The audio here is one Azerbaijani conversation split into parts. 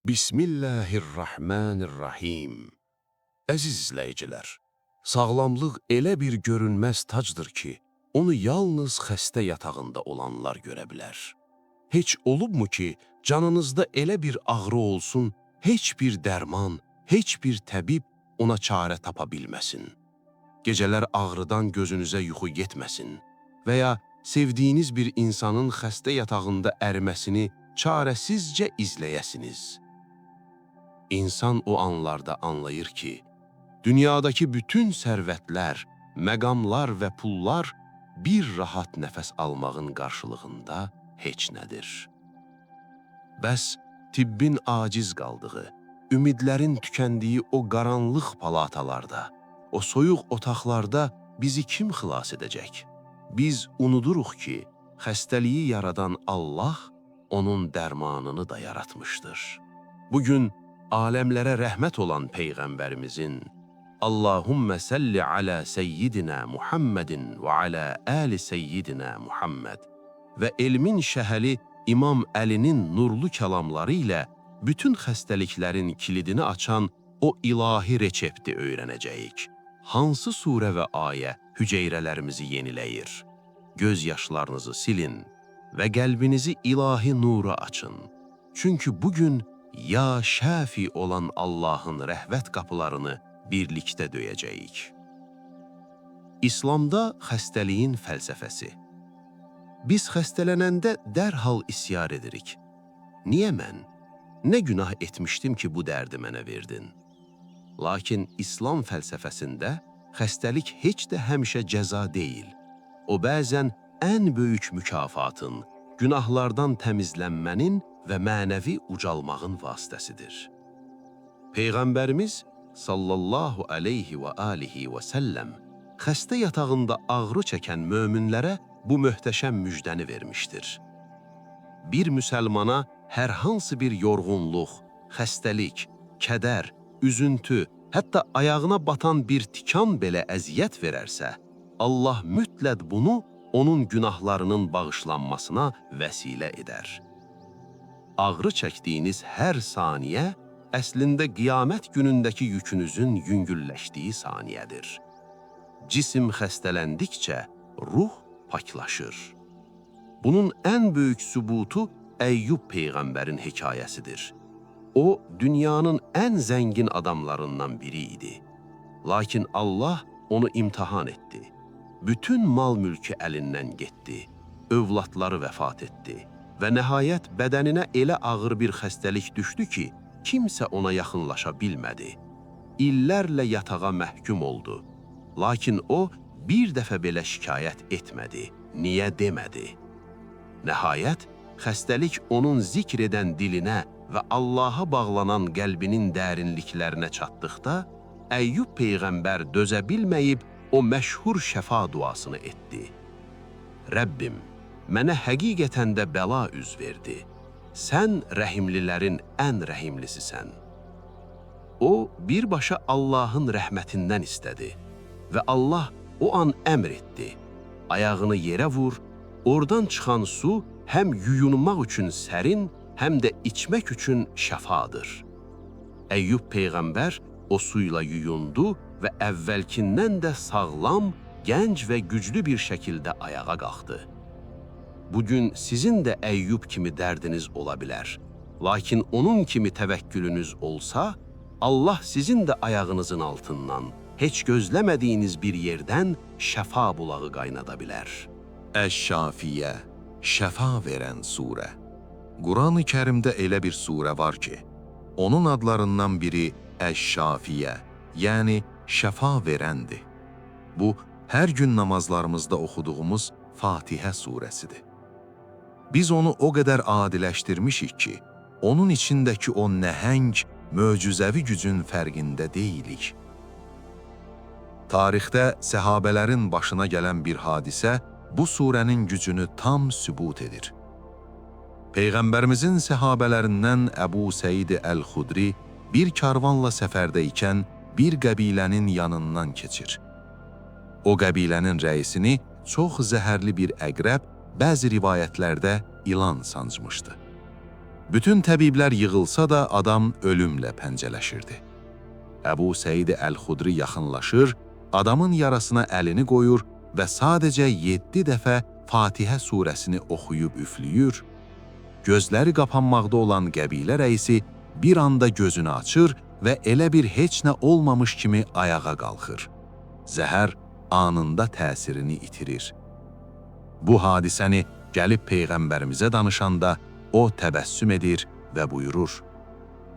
Bismillahirrahmanirrahim. Əziz izləyicilər, sağlamlıq elə bir görünməz tacdır ki, onu yalnız xəstə yatağında olanlar görə bilər. Heç olubmu ki, canınızda elə bir ağrı olsun, heç bir dərman, heç bir təbib ona çarə tapa bilməsin. Gecələr ağrıdan gözünüzə yuxu getməsin və ya sevdiyiniz bir insanın xəstə yatağında əriməsini çarəsizcə izləyəsiniz. İnsan o anlarda anlayır ki, dünyadakı bütün sərvətlər, məqamlar və pullar bir rahat nəfəs almağın qarşılığında heç nədir. Bəs tibbin aciz qaldığı, ümidlərin tükəndiyi o qaranlıq palatalarda, o soyuq otaqlarda bizi kim xilas edəcək? Biz unuduruq ki, xəstəliyi yaradan Allah onun dərmanını da yaratmışdır. Bugün aləmlərə rəhmət olan Peyğəmbərimizin Allahümmə səlli alə seyyidinə Muhammedin və alə əli seyyidinə Muhammed və elmin şəhəli İmam Əlinin nurlu kəlamları ilə bütün xəstəliklərin kilidini açan o ilahi reçepti öyrənəcəyik. Hansı surə və ayə hüceyrələrimizi yeniləyir? Göz yaşlarınızı silin və qəlbinizi ilahi nura açın. Çünki bugün ya şəfi olan Allahın rəhvət qapılarını birlikdə döyəcəyik. İslamda xəstəliyin fəlsəfəsi. Biz xəstələnəndə dərhal isyar edirik. Niyə mən? Nə günah etmişdim ki, bu dərdi mənə verdin? Lakin İslam fəlsəfəsində xəstəlik heç də həmişə cəza deyil. O bəzən ən böyük mükafatın, günahlardan təmizlənmənin və mənəvi ucalmağın vasitəsidir. Peyğəmbərimiz sallallahu aleyhi və alihi və səlləm xəstə yatağında ağrı çəkən möminlərə bu möhtəşəm müjdəni vermişdir. Bir müsəlmana hər hansı bir yorğunluq, xəstəlik, kədər, üzüntü, hətta ayağına batan bir tikan belə əziyyət verərsə, Allah mütləq bunu onun günahlarının bağışlanmasına vəsilə edər. Ağrı çəkdiyiniz hər saniyə əslində qiyamət günündəki yükünüzün yüngülləşdiyi saniyədir. Cisim xəstələndikcə ruh paklaşır. Bunun ən böyük sübutu Əyyub Peyğəmbərin hekayəsidir. O, dünyanın ən zəngin adamlarından biri idi. Lakin Allah onu imtihan etdi. Bütün mal-mülkü əlindən getdi, övladları vəfat etdi və nəhayət bədəninə elə ağır bir xəstəlik düşdü ki, kimsə ona yaxınlaşa bilmədi. İllərlə yatağa məhkum oldu. Lakin o, bir dəfə belə şikayət etmədi, niyə demədi. Nəhayət, xəstəlik onun zikr edən dilinə və Allaha bağlanan qəlbinin dərinliklərinə çatdıqda, Əyyub Peyğəmbər dözə bilməyib o məşhur şəfa duasını etdi. Rəbbim, mənə həqiqətən də bəla üz verdi. Sən rəhimlilərin ən rəhimlisisən. O, birbaşa Allahın rəhmətindən istədi və Allah o an əmr etdi. Ayağını yerə vur, oradan çıxan su həm yuyunmaq üçün sərin, həm də içmək üçün şəfadır. Əyyub Peyğəmbər o suyla yuyundu və əvvəlkindən də sağlam, gənc və güclü bir şəkildə ayağa qalxdı. Bugün sizin də Əyyub kimi dərdiniz ola bilər. Lakin onun kimi təvəkkülünüz olsa, Allah sizin də ayağınızın altından, heç gözləmədiyiniz bir yerdən şəfa bulağı qaynada bilər. Əş-Şafiyyə, şəfa verən surə. Quran-ı Kərimdə elə bir surə var ki, onun adlarından biri Əş-Şafiyyə, yəni şəfa verəndir. Bu, hər gün namazlarımızda oxuduğumuz Fatihə surəsidir. Biz onu o qədər adiləşdirmişik ki, onun içindəki o nəhəng, möcüzəvi gücün fərqində deyilik. Tarixdə səhabələrin başına gələn bir hadisə bu surənin gücünü tam sübut edir. Peyğəmbərimizin səhabələrindən Əbu Səid Əl-Xudri bir karvanla səfərdə ikən bir qəbilənin yanından keçir. O qəbilənin rəisini çox zəhərli bir əqrəb, bəzi rivayətlərdə ilan sancmışdı. Bütün təbiblər yığılsa da adam ölümlə pəncələşirdi. Əbu Səid Əl-Xudri yaxınlaşır, adamın yarasına əlini qoyur və sadəcə 7 dəfə Fatihə surəsini oxuyub üflüyür. Gözləri qapanmaqda olan qəbilə rəisi bir anda gözünü açır və elə bir heç nə olmamış kimi ayağa qalxır. Zəhər anında təsirini itirir. Bu hadisəni gəlib Peyğəmbərimizə danışanda o təbəssüm edir və buyurur: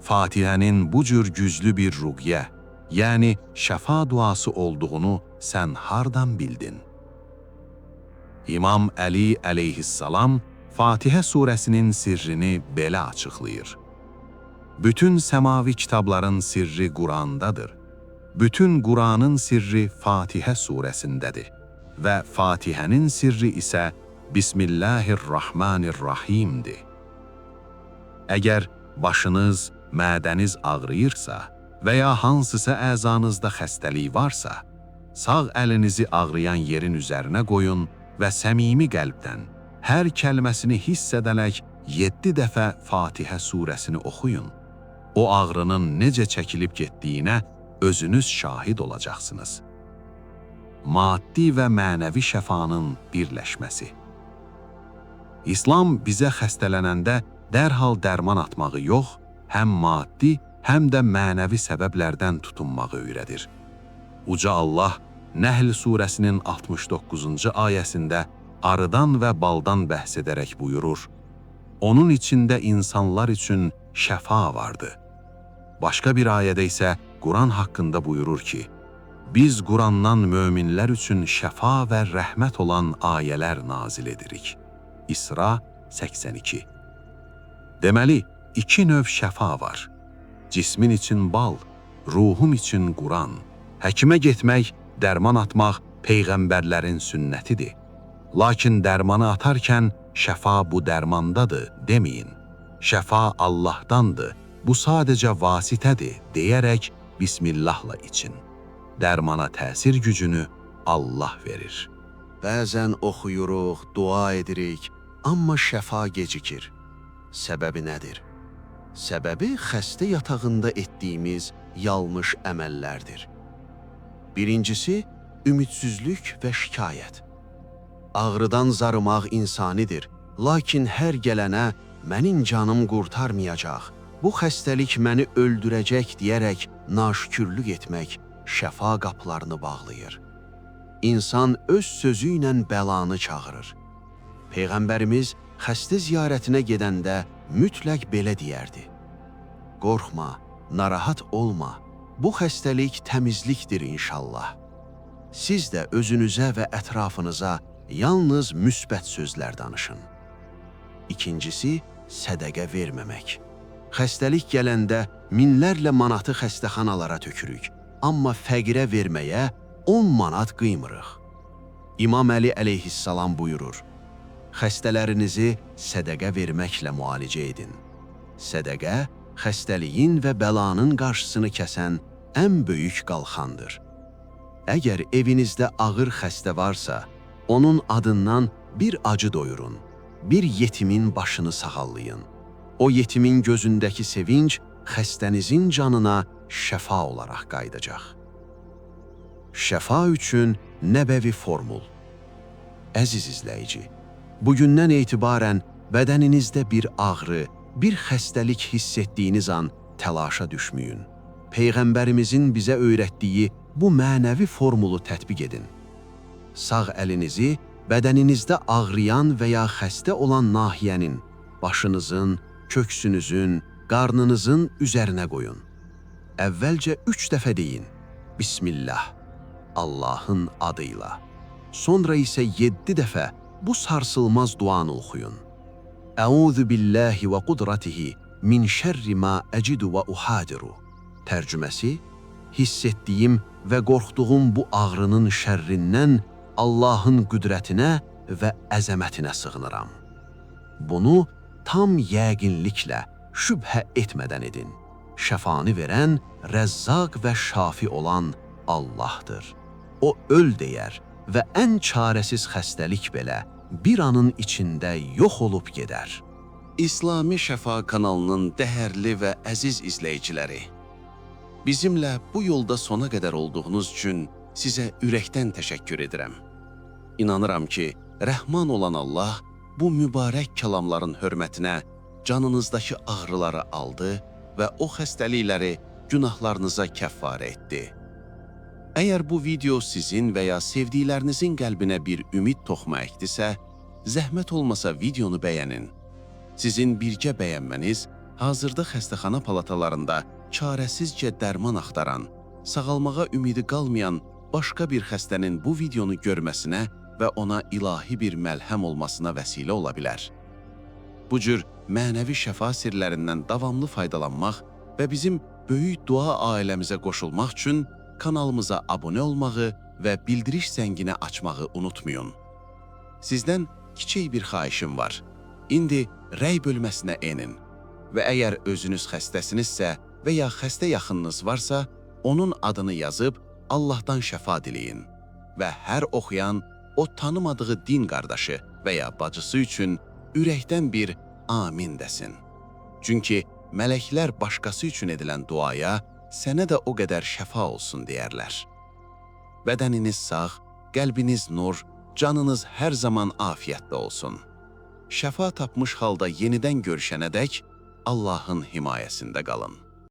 Fatihənin bu cür güclü bir ruqyə, yəni şəfa duası olduğunu sən hardan bildin? İmam Əli əleyhissalam Fatihə surəsinin sirrini belə açıqlayır. Bütün səmavi kitabların sirri Qurandadır. Bütün Quranın sirri Fatihə surəsindədir və Fatihənin sirri isə Bismillahirrahmanirrahimdir. Əgər başınız, mədəniz ağrıyırsa və ya hansısa əzanızda xəstəlik varsa, sağ əlinizi ağrıyan yerin üzərinə qoyun və səmimi qəlbdən hər kəlməsini hiss edərək 7 dəfə Fatihə surəsini oxuyun. O ağrının necə çəkilib getdiyinə özünüz şahid olacaqsınız. Maddi və mənəvi şəfanın birləşməsi. İslam bizə xəstələnəndə dərhal dərman atmağı yox, həm maddi, həm də mənəvi səbəblərdən tutunmağı öyrədir. Uca Allah Nəhl surəsinin 69-cu ayəsində arıdan və baldan bəhs edərək buyurur: Onun içində insanlar üçün şəfa vardı. Başqa bir ayədə isə Quran haqqında buyurur ki, biz Qurandan möminlər üçün şəfa və rəhmət olan ayələr nazil edirik. İsra 82. Deməli, 2 növ şəfa var. Cismin üçün bal, ruhum üçün Quran. Həkimə getmək, dərman atmaq peyğəmbərlərin sünnətidir. Lakin dərmanı atarkən şəfa bu dərmandadır deməyin. Şəfa Allahdandır, bu sadəcə vasitədir deyərək Bismillahla için. Dərmana təsir gücünü Allah verir. Bəzən oxuyuruq, dua edirik, amma şəfa gecikir. Səbəbi nədir? Səbəbi xəstə yatağında etdiyimiz yanlış əməllərdir. Birincisi, ümidsizlik və şikayət. Ağrıdan zarımaq insanidir, lakin hər gələnə mənim canım qurtarmayacaq, bu xəstəlik məni öldürəcək deyərək naşükürlük etmək şəfa qapılarını bağlayır. İnsan öz sözü ilə bəlanı çağırır. Peyğəmbərimiz xəstə ziyarətinə gedəndə mütləq belə deyərdi: Qorxma, narahat olma, bu xəstəlik təmizlikdir inşallah. Siz də özünüzə və ətrafınıza yalnız müsbət sözlər danışın. İkincisi, sədəqə verməmək. Xəstəlik gələndə minlərlə manatı xəstəxanalara tökürük, amma fəqirə verməyə 10 manat qıymırıq. İmam Əli əleyhissalam buyurur: Xəstələrinizi sədəqə verməklə müalicə edin. Sədəqə, xəstəliyin və bəlanın qarşısını kəsən ən böyük qalxandır. Əgər evinizdə ağır xəstə varsa, onun adından bir acı doyurun, bir yetimin başını sağallayın. O yetimin gözündəki sevinç xəstənizin canına şəfa olaraq qayıdacaq. Şəfa üçün nəbəvi formul. Əziz izləyici, bugündən etibarən bədəninizdə bir ağrı, bir xəstəlik hiss etdiyiniz an təlaşa düşməyin. Peyğəmbərimizin bizə öyrətdiyi bu mənəvi formulu tətbiq edin. Sağ əlinizi bədəninizdə ağrıyan və ya xəstə olan nahiyənin, başınızın, köksünüzün, qarnınızın üzərinə qoyun. Əvvəlcə 3 dəfə deyin: Bismillah, Allahın adıyla. Sonra isə 7 dəfə bu sarsılmaz duanı oxuyun. Əuzu billahi və qudratihi min şərri ma əcidu və uhadiru. Tərcüməsi, hiss etdiyim və qorxduğum bu ağrının şərrindən Allahın qüdrətinə və əzəmətinə sığınıram. Bunu tam yəqinliklə, şübhə etmədən edin. Şəfanı verən, Rəzzaq və Şafi olan Allahdır. O öl deyər və ən çarəsiz xəstəlik belə bir anın içində yox olub gedər. İslami Şəfa kanalının dəyərli və əziz izləyiciləri, bizimlə bu yolda sona qədər olduğunuz üçün sizə ürəkdən təşəkkür edirəm. İnanıram ki, rəhman olan Allah bu mübarək kəlamların hörmətinə canınızdakı ağrıları aldı və o xəstəlikləri günahlarınıza kəffarə etdi. Əgər bu video sizin və ya sevdiklərinizin qəlbinə bir ümid toxuma əkdisə, zəhmət olmasa videonu bəyənin. Sizin birgə bəyənməniz, hazırda xəstəxana palatalarında çarəsizcə dərman axtaran, sağalmağa ümidi qalmayan başqa bir xəstənin bu videonu görməsinə və ona ilahi bir məlhəm olmasına vəsilə ola bilər. Bu cür mənəvi şəfa sirlərindən davamlı faydalanmaq və bizim böyük dua ailəmizə qoşulmaq üçün kanalımıza abunə olmağı və bildiriş zəngini açmağı unutmayın. Sizdən kiçik bir xahişim var. İndi rəy bölməsinə enin və əgər özünüz xəstəsinizsə və ya xəstə yaxınınız varsa, onun adını yazıb Allahdan şəfa diləyin və hər oxuyan o tanımadığı din qardaşı və ya bacısı üçün ürəkdən bir amin desin. Çünki mələklər başqası üçün edilən duaya sənə də o qədər şəfa olsun deyərlər. Bədəniniz sağ, qəlbiniz nur, canınız hər zaman afiyyətdə olsun. Şəfa tapmış halda yenidən görüşənədək Allahın himayəsində qalın.